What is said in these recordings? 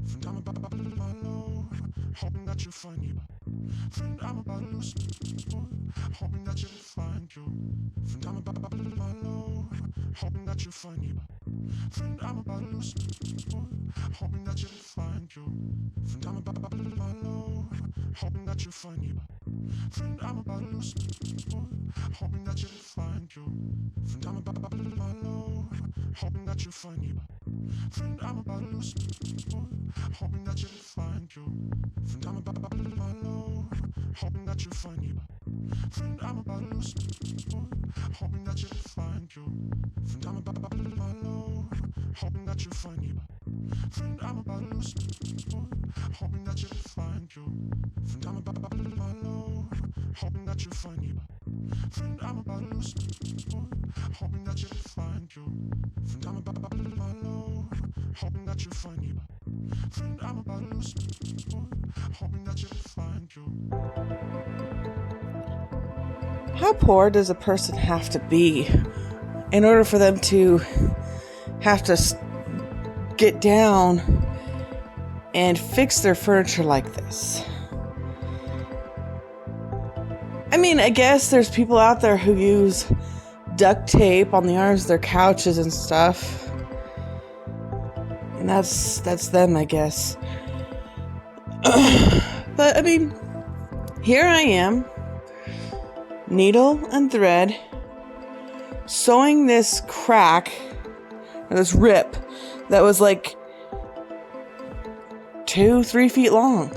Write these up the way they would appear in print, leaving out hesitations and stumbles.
Friend, I'm about to lose my load. Hoping that you find you. Friend, I'm about to lose my load. Hoping that you find you. Friend, I'm about to lose my load. Hoping that you find you. Friend, I'm about to lose my load. Hoping that you find you. Friend, I'm about to lose my load. Hoping that you find you. Friend, I'm about to lose my load. Hoping that you find you. Friend, I'm about to lose my load. Hoping that you find you. Friend, I'm about to lose my load. Hoping that you find you. Friend, I'm about to lose my load. Hoping that you find you. Friend, I'm about to lose my load. Hoping that you find you. Friend, I'm about to lose my load. Hoping that you find you. Friend, I'm about to lose my load. Hoping that you find you. Friend, I'm about to lose my load. Hoping that you find you. Friend, I'm about to lose my load. Hoping that you find you. Friend, I'm about to lose my load. Hoping that you find you. Friend, I'm about to lose my load. Hoping that you find you. How poor does a person have to be in order for them to have to get down and fix their furniture like this? I mean, I guess there's people out there who use duct tape on the arms of their couches and stuff. And that's them, I guess. But, I mean, here I am, needle and thread, sewing this crack, or this rip, that was like 2-3 feet long.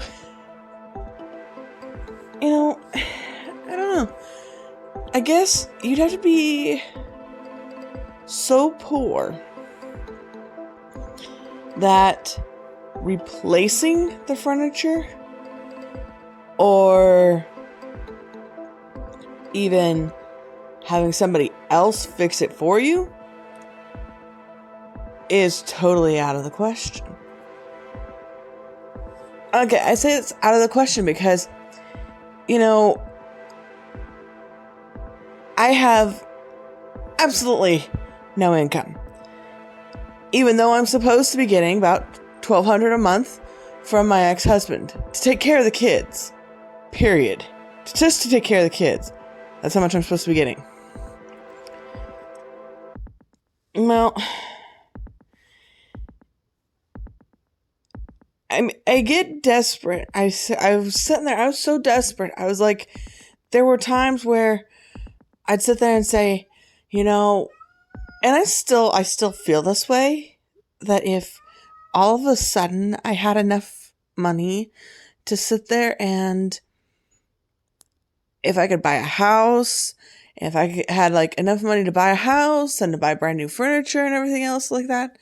You know, I don't know. I guess you'd have to be so poor that replacing the furniture or even having somebody else fix it for you is totally out of the question. Okay, I say it's out of the question because, you know, I have absolutely no income. Even though I'm supposed to be getting about $1,200 a month from my ex-husband to take care of the kids. Period. Just to take care of the kids. That's how much I'm supposed to be getting. Well, I get desperate. I was sitting there. I was so desperate. I was like, there were times where I'd sit there and say, you know, and I still feel this way, that if all of a sudden I had enough money to sit there and if I could buy a house, if I had like enough money to buy a house and to buy brand new furniture and everything else like that,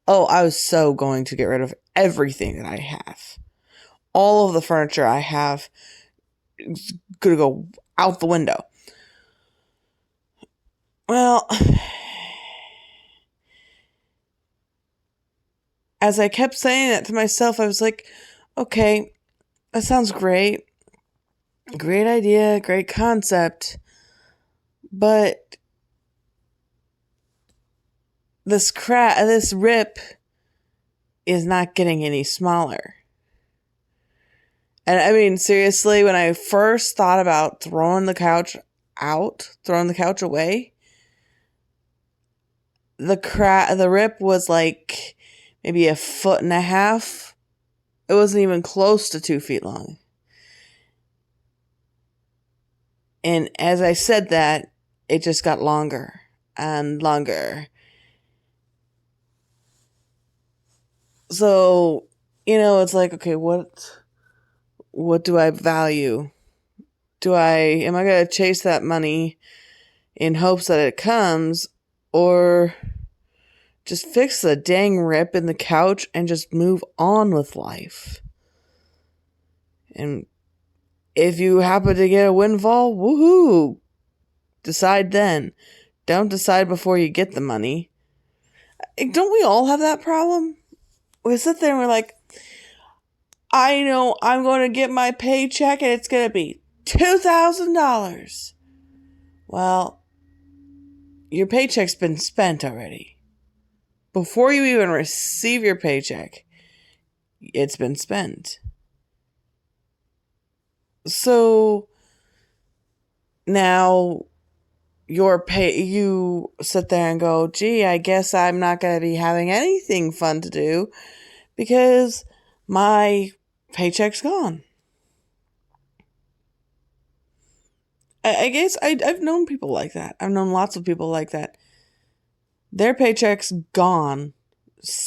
oh, I was so going to get rid of everything that I have. All of the furniture I have is going to go out the window. Well, as I kept saying that to myself, I was like, okay, that sounds great. Great idea, great concept. But this rip is not getting any smaller. And I mean, seriously, when I first thought about throwing the couch away, the rip was like maybe 1.5 feet. It wasn't even close to 2 feet long. And as I said that, it just got longer and longer. So, you know, it's like, okay, what do I value? Am I going to chase that money in hopes that it comes, or just fix the dang rip in the couch and just move on with life? And if you happen to get a windfall, woohoo! Decide then. Don't decide before you get the money. Don't we all have that problem? We sit there and we're like, I know I'm going to get my paycheck and it's going to be $2,000. Well, your paycheck's been spent already. Before you even receive your paycheck, it's been spent. So now you sit there and go, gee, I guess I'm not going to be having anything fun to do because my paycheck's gone. I guess I've known people like that. I've known lots of people like that. Their paycheck's gone,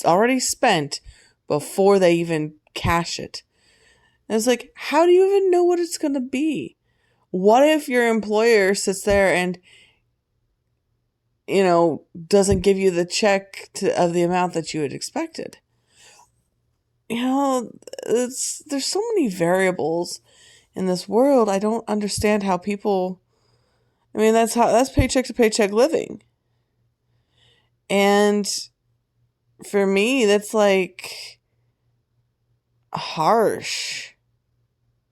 already spent before they even cash it. And it's like, how do you even know what it's going to be? What if your employer sits there and, doesn't give you the check of the amount that you had expected? There's so many variables in this world. I don't understand how people, that's paycheck to paycheck living. And for me, that's like harsh.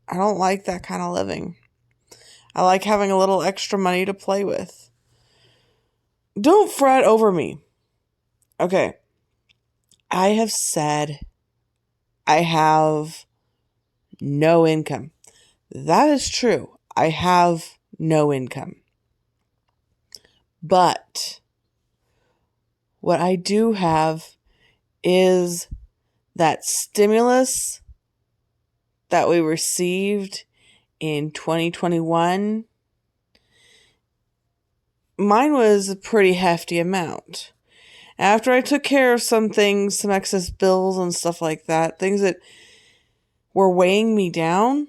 I don't like that kind of living. I like having a little extra money to play with. Don't fret over me. Okay. I have said I have no income. That is true. I have no income. But what I do have is that stimulus that we received in 2021. Mine was a pretty hefty amount. After I took care of some things, some excess bills and stuff like that, things that were weighing me down,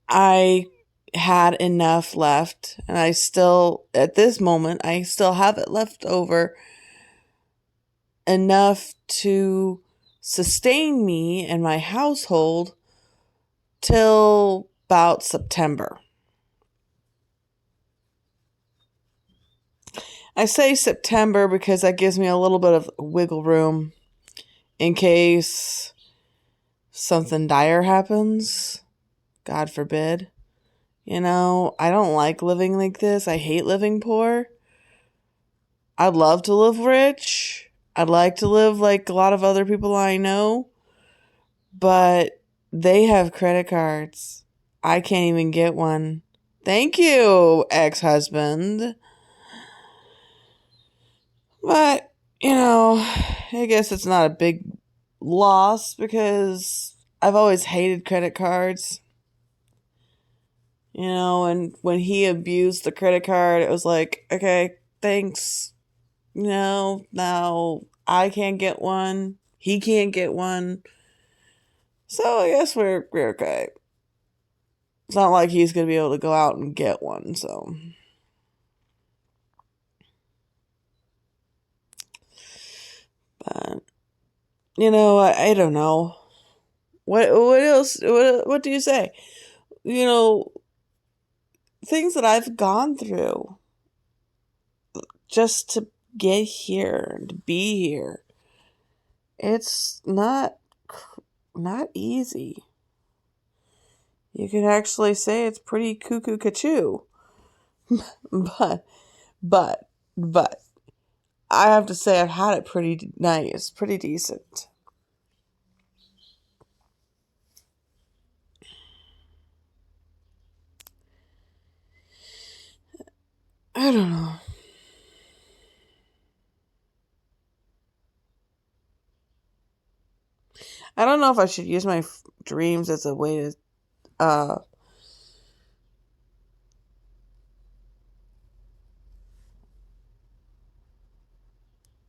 I had enough left, and I still, at this moment, I still have it left over enough to sustain me and my household till about September. I say September because that gives me a little bit of wiggle room in case something dire happens. God forbid. I don't like living like this. I hate living poor. I'd love to live rich. I'd like to live like a lot of other people I know. But they have credit cards. I can't even get one. Thank you, ex-husband. But, I guess it's not a big loss because I've always hated credit cards. And when he abused the credit card, it was like, okay, thanks. No, I can't get one. He can't get one. So I guess we're okay. It's not like he's going to be able to go out and get one, so. But, I don't know. What else? What do you say? Things that I've gone through just to get here, to be here. It's not easy. You could actually say it's pretty cuckoo cachoo. but I have to say I've had it pretty nice, pretty decent. I don't know. I don't know if I should use my dreams as a way to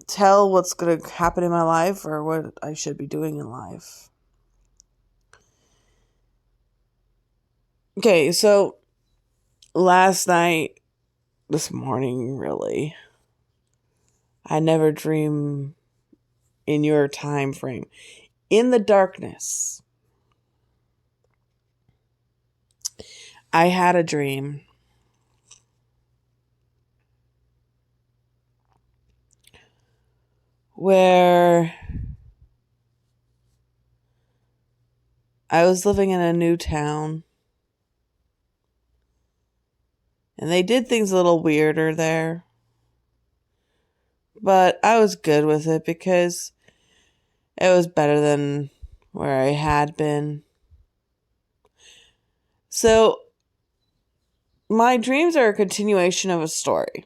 tell what's going to happen in my life or what I should be doing in life. Okay, so this morning, really, I never dream in your time frame. In the darkness, I had a dream where I was living in a new town. And they did things a little weirder there. But I was good with it because It was better than where I had been. So, my dreams are a continuation of a story.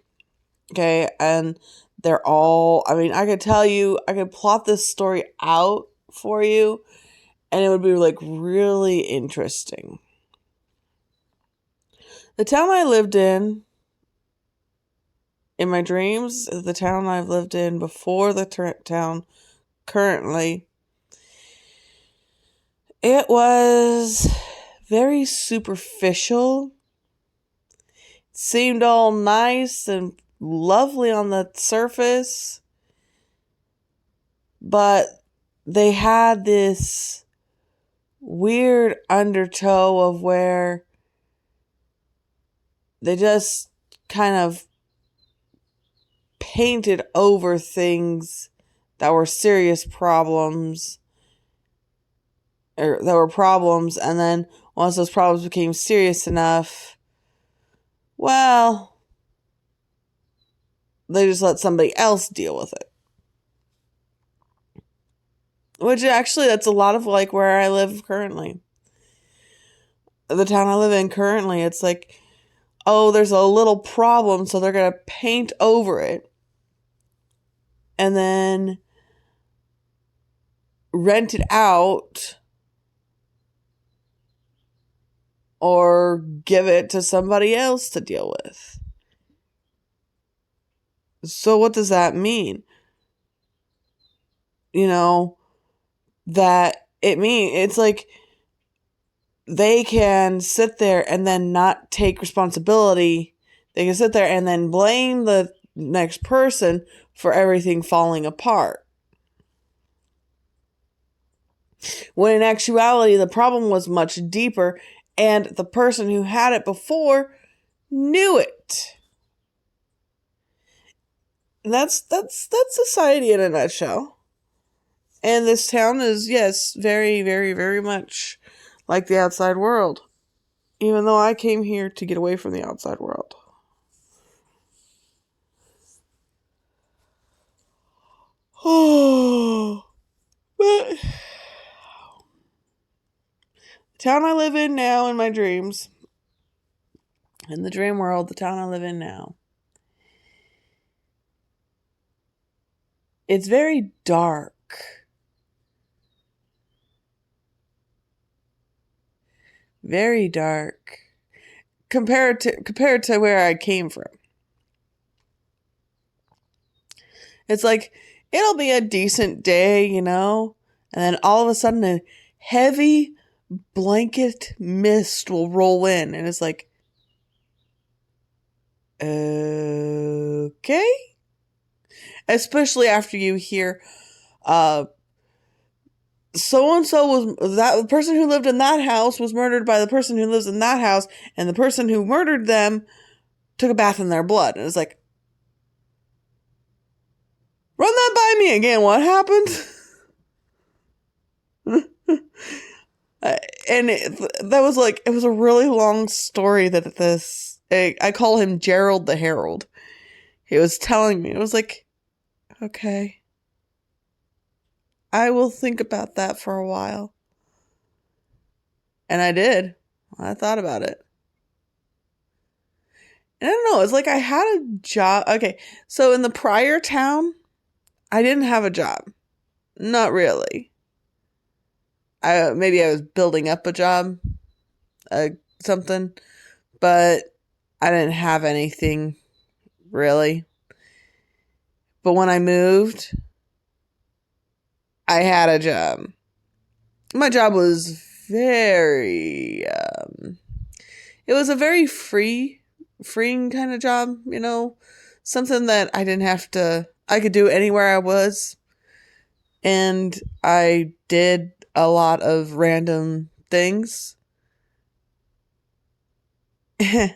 Okay, and they're all, I mean, I could tell you, I could plot this story out for you, and it would be like really interesting. The town I lived in my dreams, is the town I've lived in before the town currently. It was very superficial. It seemed all nice and lovely on the surface, but they had this weird undertow of where they just kind of painted over things that were serious problems, or that were problems, and then once those problems became serious enough, well, they just let somebody else deal with it. Which actually, that's a lot of like where I live currently. The town I live in currently, it's like, oh, there's a little problem, so they're going to paint over it. And then rent it out or give it to somebody else to deal with. So what does that mean? You know, that it's like they can sit there and then not take responsibility. They can sit there and then blame the next person for everything falling apart. When in actuality, the problem was much deeper, and the person who had it before knew it. And that's society in a nutshell. And this town is, yes, very, very, very much like the outside world. Even though I came here to get away from the outside world. Oh, but the town I live in now in my dreams, in the dream world, the town I live in now, it's very dark. Very dark compared to where I came from. It's like, it'll be a decent day, you know, and then all of a sudden a heavy blanket mist will roll in, and it's like, okay? Especially after you hear, so-and-so was, that the person who lived in that house was murdered by the person who lives in that house, and the person who murdered them took a bath in their blood. And it's like, run that by me again. What happened? And that was like, it was a really long story that I call him Gerald the Herald. He was telling me, it was like, okay, I will think about that for a while. And I did. I thought about it. And I don't know, it's like I had a job. Okay, so in the prior town, I didn't have a job. Not really. Maybe I was building up a job, something, but I didn't have anything really. But when I moved, I had a job. My job was very, it was a very freeing kind of job, you know, something that I didn't have to, I could do anywhere I was. And I did a lot of random things. And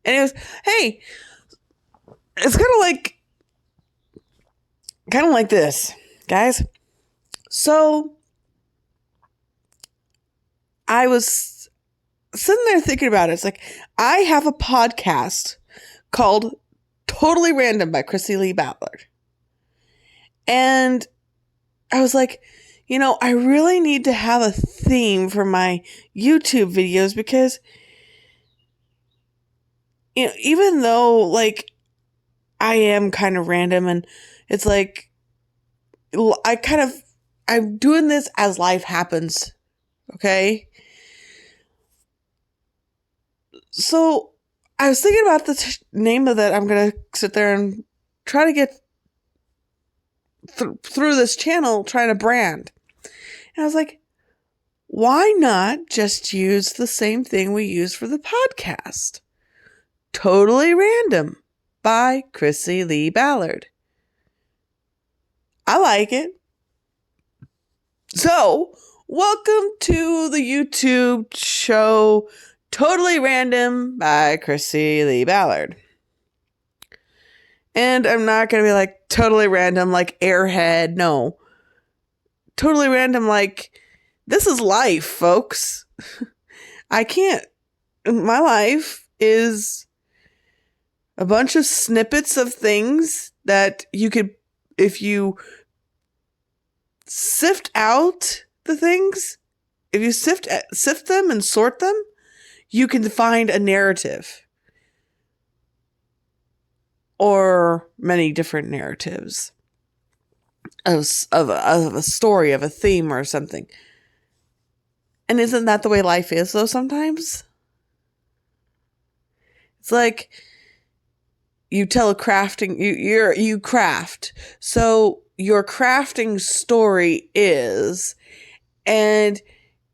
it was, hey, it's kind of like this, guys. So I was sitting there thinking about it. It's like, I have a podcast called Totally Random by Chrissy Lee Ballard. And I was like, I really need to have a theme for my YouTube videos because, even though, like, I am kind of random and it's like, I'm doing this as life happens. Okay. So I was thinking about the name of that. I'm going to sit there and try to get through this channel, trying to brand. And I was like, why not just use the same thing we use for the podcast? Totally Random by Chrissy Lee Ballard. I like it. So, welcome to the YouTube show Totally Random by Chrissy Lee Ballard. And I'm not going to be like totally random like Airhead. No. Totally random like this is life, folks. My life is a bunch of snippets of things that you could, if you sift out the things, if you sift them and sort them, you can find a narrative or many different narratives of a story, of a theme or something. And isn't that the way life is though sometimes? It's like you tell a crafting, you craft. So your crafting story is, and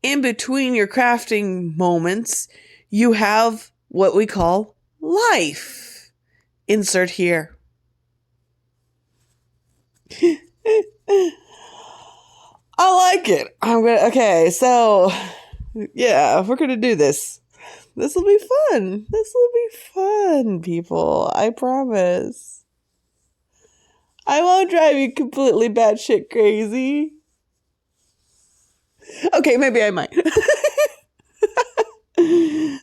in between your crafting moments, you have what we call life. Insert here. I like it. Okay, so yeah, we're gonna do this. This will be fun. This will be fun, people. I promise. I won't drive you completely batshit crazy. Okay, maybe I might.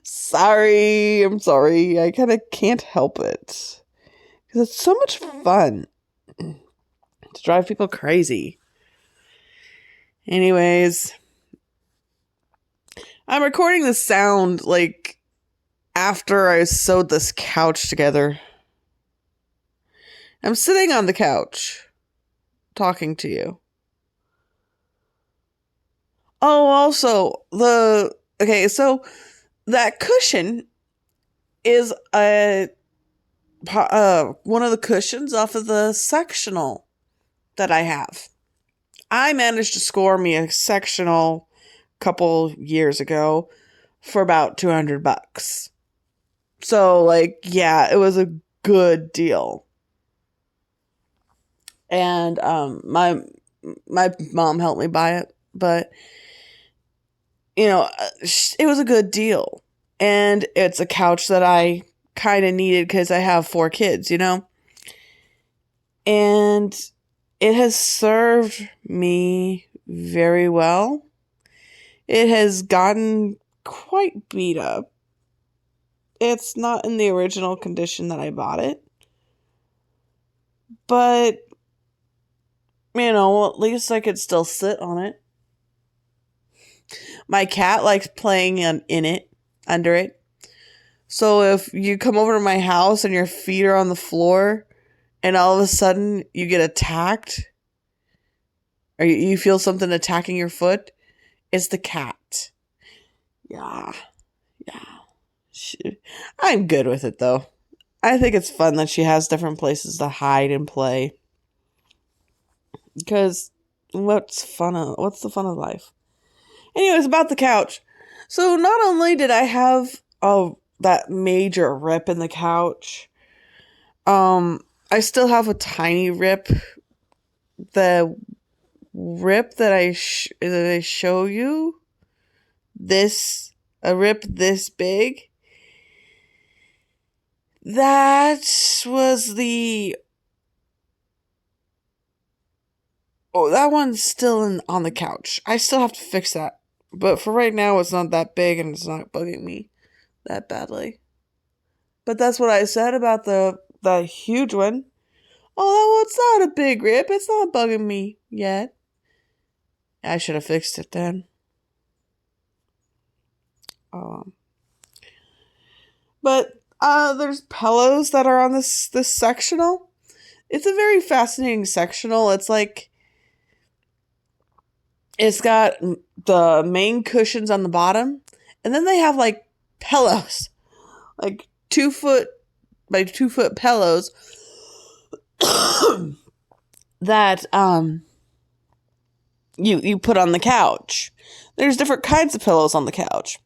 Sorry. I'm sorry. I kind of can't help it. Because it's so much fun to drive people crazy. Anyways, I'm recording the sound like after I sewed this couch together. I'm sitting on the couch talking to you. Oh, also, so that cushion is one of the cushions off of the sectional that I have. I managed to score me a sectional a couple years ago for about $200. So, it was a good deal. And my mom helped me buy it, but it was a good deal. And it's a couch that I kind of needed because I have 4 kids, And it has served me very well. It has gotten quite beat up. It's not in the original condition that I bought it. But, at least I could still sit on it. My cat likes playing in it, under it. So if you come over to my house and your feet are on the floor and all of a sudden you get attacked, or you feel something attacking your foot, it's the cat. Yeah. I'm good with it though. I think it's fun that she has different places to hide and play. Because what's the fun of life? Anyways, about the couch. So not only did I have that major rip in the couch, I still have a tiny rip. The rip that I show you, a rip this big, that was that one's still on the couch. I still have to fix that. But for right now, it's not that big and it's not bugging me that badly. But that's what I said about the huge one. Oh, that one's not a big rip. It's not bugging me yet. I should have fixed it then. Um, but there's pillows that are on this sectional. It's a very fascinating sectional. It's like it's got the main cushions on the bottom, and then they have like pillows, like 2 foot by 2 foot pillows that you put on the couch. There's different kinds of pillows on the couch.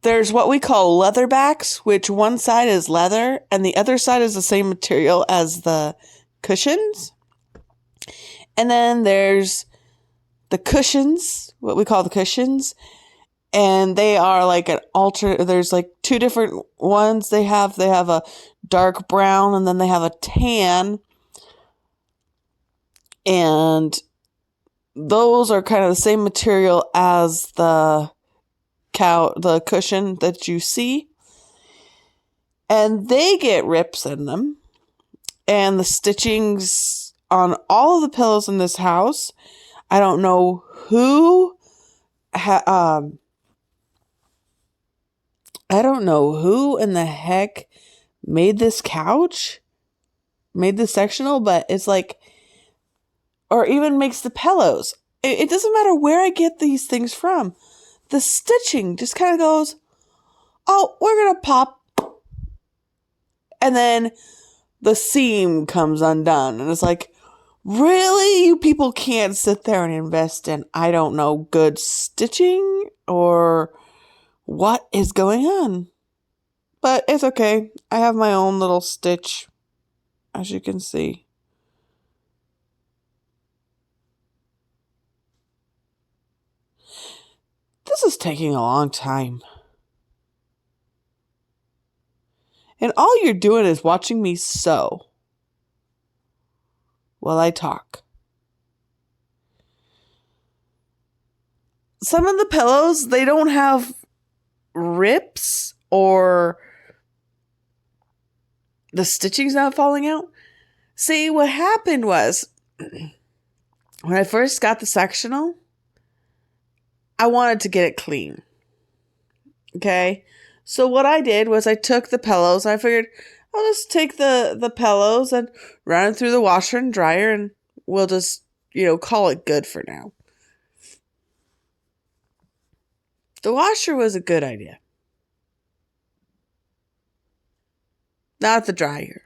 There's what we call leatherbacks, which one side is leather and the other side is the same material as the cushions. And then there's the cushions, what we call the cushions, and they are like an there's like two different ones they have a dark brown and then they have a tan, and those are kind of the same material as the cushion that you see, and they get rips in them, and the stitchings on all of the pillows in this house, I don't know who I don't know who in the heck made this sectional, but it's like, or even makes the pillows. It doesn't matter where I get these things from. The stitching just kind of goes, oh, we're going to pop. And then the seam comes undone. And it's like, really? You people can't sit there and invest in, I don't know, good stitching? Or what is going on? But it's okay. I have my own little stitch, as you can see. This is taking a long time. And all you're doing is watching me sew while I talk. Some of the pillows, they don't have rips or the stitching's not falling out. See, what happened was when I first got the sectional, I wanted to get it clean. Okay? So what I did was I took the pillows. I figured I'll just take the pillows and run it through the washer and dryer, and we'll just, call it good for now. The washer was a good idea. Not the dryer.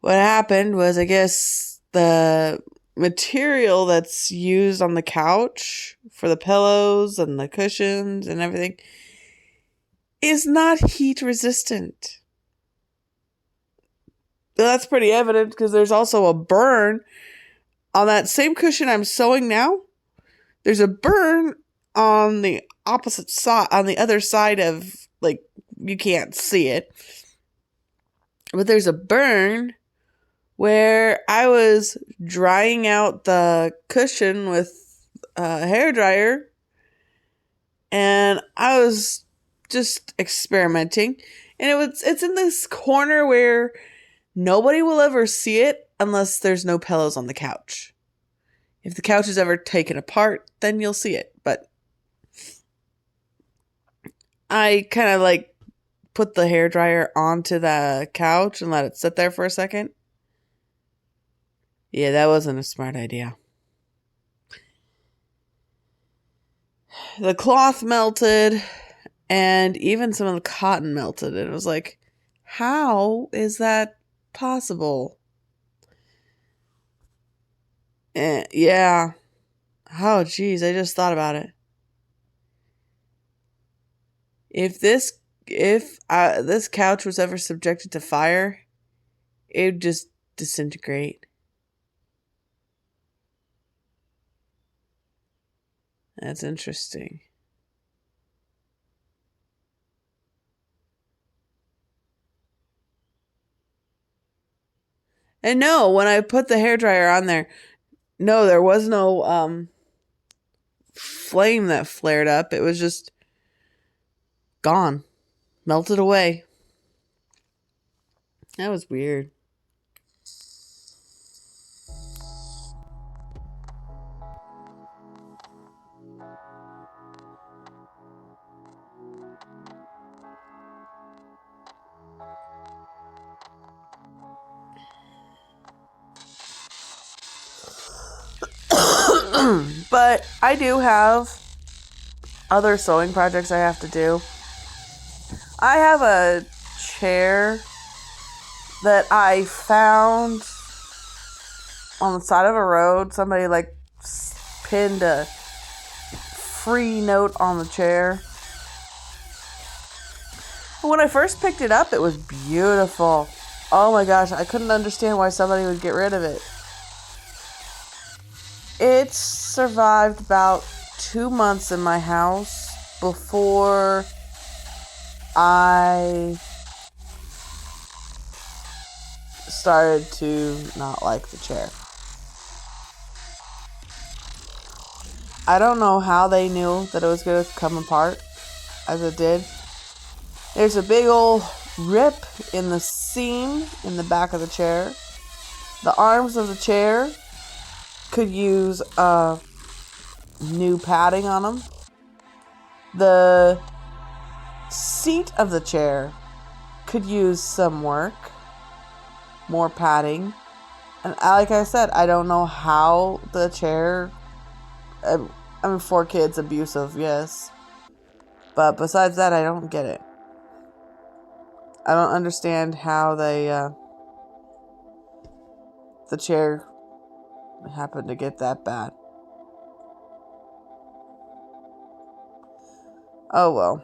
What happened was, I guess, the material that's used on the couch for the pillows and the cushions and everything is not heat resistant. That's pretty evident because there's also a burn on that same cushion I'm sewing now. There's a burn on the opposite side, on the other side of, like, you can't see it, but there's a burn where I was drying out the cushion with a hairdryer, and I was just experimenting, and it's in this corner where nobody will ever see it unless there's no pillows on the couch. If the couch is ever taken apart, then you'll see it, but I kind of like put the hairdryer onto the couch and let it sit there for a second. Yeah, that wasn't a smart idea. The cloth melted, and even some of the cotton melted. And it was like, how is that possible? Yeah. Oh, geez, I just thought about it. If this couch was ever subjected to fire, it would just disintegrate. That's interesting. And no, when I put the hairdryer on there, no, there was no flame that flared up. It was just gone. Melted away. That was weird. But I do have other sewing projects I have to do. I have a chair that I found on the side of a road. Somebody like pinned a free note on the chair. When I first picked it up, it was beautiful. Oh my gosh, I couldn't understand why somebody would get rid of it. It survived about 2 months in my house before I started to not like the chair. I don't know how they knew that it was going to come apart as it did. There's a big old rip in the seam in the back of the chair. The arms of the chair could use new padding on them. The seat of the chair could use some work, more padding. And like I said, I don't know how the chair, 4 kids, abusive, yes. But besides that, I don't get it. I don't understand how the chair happened to get that bad. Oh well.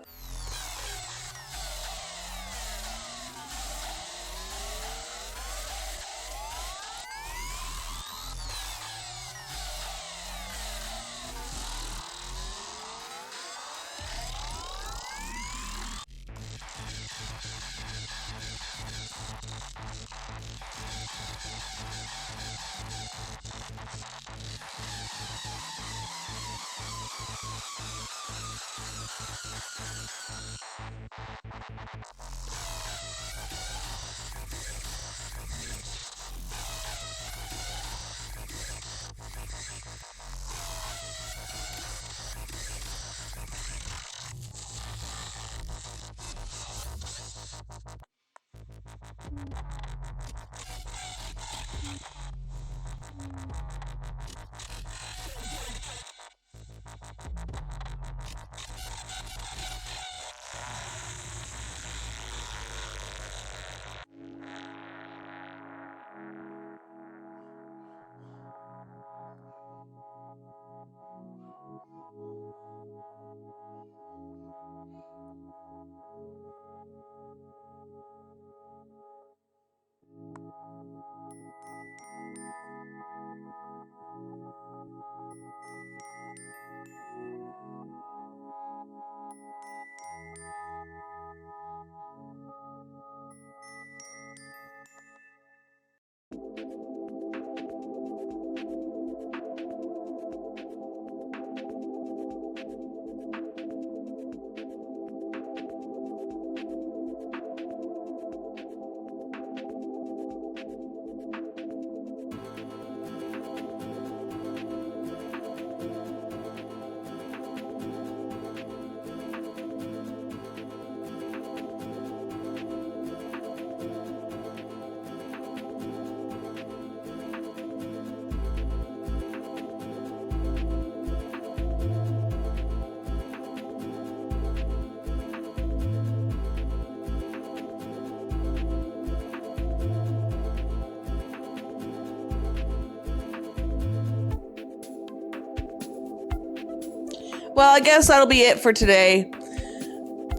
Well, I guess that'll be it for today.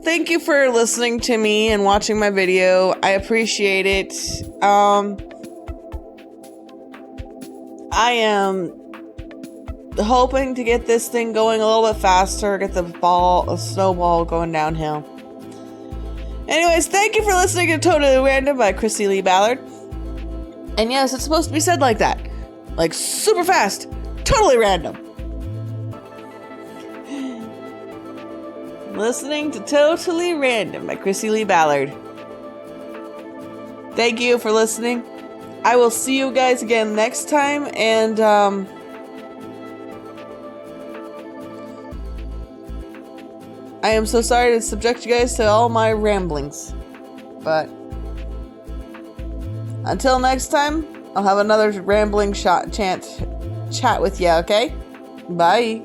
Thank you for listening to me and watching my video. I appreciate it. I am hoping to get this thing going a little bit faster, get the snowball going downhill. Anyways, thank you for listening to Totally Random by Chrissy Lee Ballard. And yes, it's supposed to be said like that. Like super fast. Totally random. Listening to Totally Random by Chrissy Lee Ballard. Thank you for listening. I will see you guys again next time, and I am so sorry to subject you guys to all my ramblings. But until next time, I'll have another rambling chat with you, okay? Bye.